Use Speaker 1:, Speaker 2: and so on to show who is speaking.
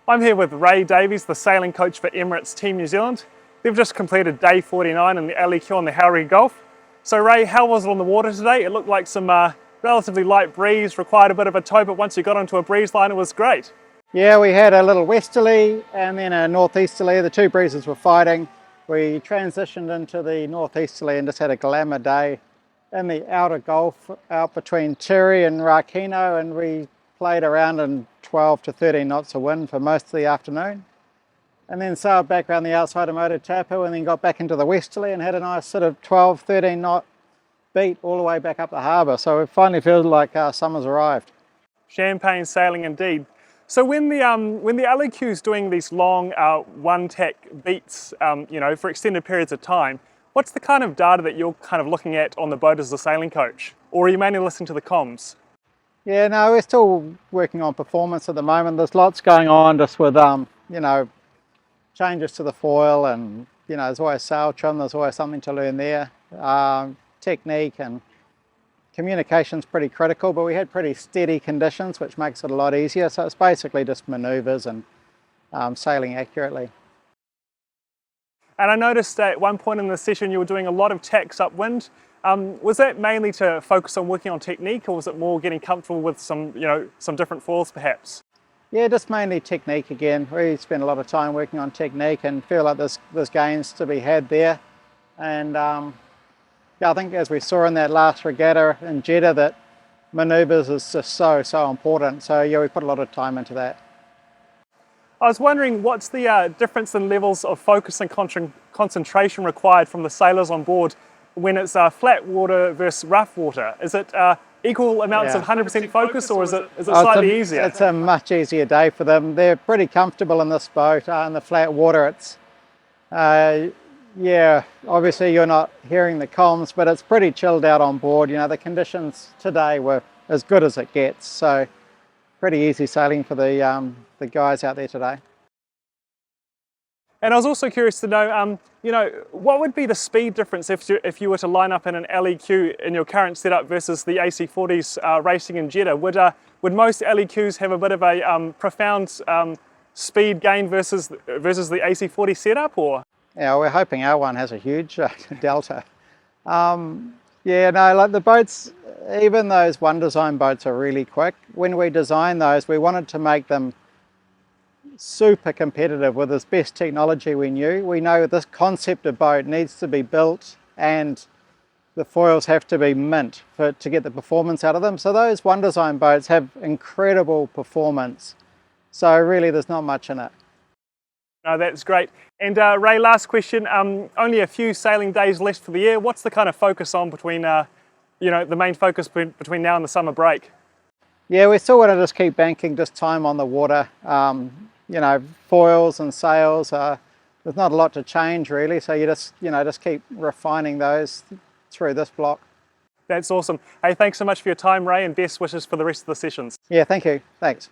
Speaker 1: I'm here with Ray Davies, the sailing coach for Emirates Team New Zealand. They've just completed day 49 in the LEQ on the Hauraki Gulf. So Ray, how was it on the water today? It looked like some relatively light breeze, required a bit of a tow, but once you got onto a breeze line it was great.
Speaker 2: Yeah, we had a little westerly and then a northeasterly. The two breezes were fighting. We transitioned into the northeasterly and just had a glamour day in the outer Gulf out between Tiri and Rakino, and we played around in 12 to 13 knots of wind for most of the afternoon. And then sailed back around the outside of Motu and then got back into the westerly and had a nice sort of 12, 13 knot beat all the way back up the harbour. So it finally feels like summer's arrived.
Speaker 1: Champagne sailing indeed. So when the LEQ is doing these long one-tack beats, for extended periods of time, what's the kind of data that you're kind of looking at on the boat as a sailing coach? Or are you mainly listening to the comms?
Speaker 2: Yeah, no, we're still working on performance at the moment. There's lots going on just with, changes to the foil, and, there's always sail trim, there's always something to learn there. Technique and communication's pretty critical, but we had pretty steady conditions, which makes it a lot easier. So it's basically just manoeuvres and sailing accurately.
Speaker 1: And I noticed at one point in the session you were doing a lot of tacks upwind. Was that mainly to focus on working on technique, or was it more getting comfortable with some different foils perhaps?
Speaker 2: Yeah, just mainly technique again. We spend a lot of time working on technique and feel like there's gains to be had there. And I think as we saw in that last regatta in Jeddah, that manoeuvres is just so important. So yeah, we put a lot of time into that.
Speaker 1: I was wondering, what's the difference in levels of focus and concentration required from the sailors on board when it's flat water versus rough water? Is it equal amounts of 100% focus, or is it slightly easier?
Speaker 2: It's a much easier day for them. They're pretty comfortable in this boat. In the flat water, it's obviously you're not hearing the comms, but it's pretty chilled out on board. The conditions today were as good as it gets, so pretty easy sailing for the guys out there today.
Speaker 1: And I was also curious to know, what would be the speed difference if you were to line up in an LEQ in your current setup versus the AC40s racing in Jeddah? Would most LEQs have a bit of a profound speed gain versus the AC40 setup, or?
Speaker 2: Yeah, we're hoping our one has a huge delta. Like the boats, even those one design boats are really quick. When we designed those, we wanted to make them super competitive with this best technology we knew. We know this concept of boat needs to be built and the foils have to be mint to get the performance out of them. So those one design boats have incredible performance. So really there's not much in it.
Speaker 1: No, that's great. And Ray, last question, only a few sailing days left for the year. What's the kind of focus on between, the main focus between now and the summer break?
Speaker 2: Yeah, we still want to just keep banking just time on the water. Foils and sails, there's not a lot to change really, so you just keep refining those through this block.
Speaker 1: That's awesome. Hey, thanks so much for your time, Ray, and best wishes for the rest of the sessions.
Speaker 2: Yeah, thank you. Thanks.